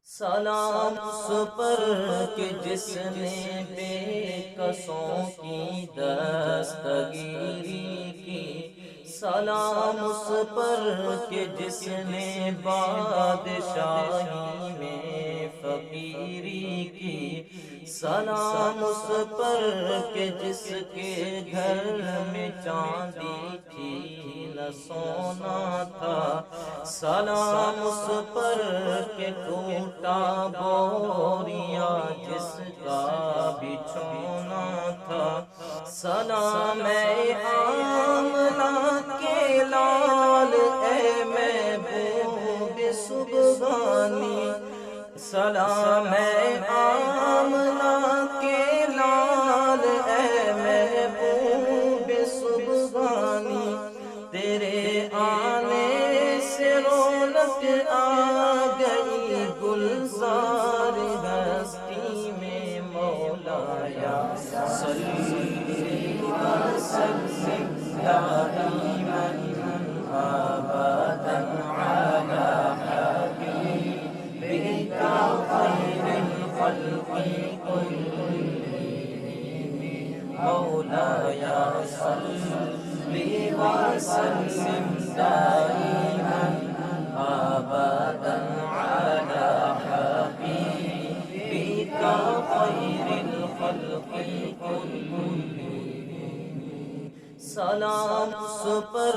سلام اس پر کہ جس نے بے کسوں کی دستگیری کی، سلام اس پر کہ جس نے بادشاہی میں فقیری کی، سلام اس پر کہ جس کے گھر میں چاندی تھی نہ سونا تھا، سلام اس پر کہ ٹوٹا بوریا جس کا بچھونا تھا، سلام اے آمنہ کے لال اے محبوب سبحانی، سلام اے آمنہ کے لال اے محبوب سبحانی، تیرے آنے سے رونق آ گئی گلزار ہستی میں، مولایا صلی وسلم دائما ابدا علی حبیبک خیر الخلق کلہم، مولایا صلی وسلم دائما ابدا علی حبیبک خیر الخلق کلہم، سلام اس پر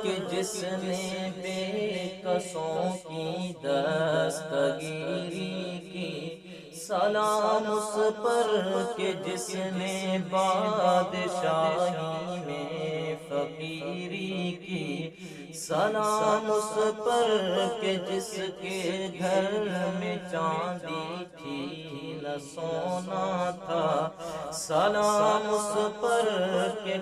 کہ جس نے بے کسوں کی دستگیری کی، سلام اس پر کہ جس نے بادشاہی میں فقیری کی، سلام اس پر کہ جس کے گھر میں چاندی تھی نہ سونا تھا، سلام اس پر کہ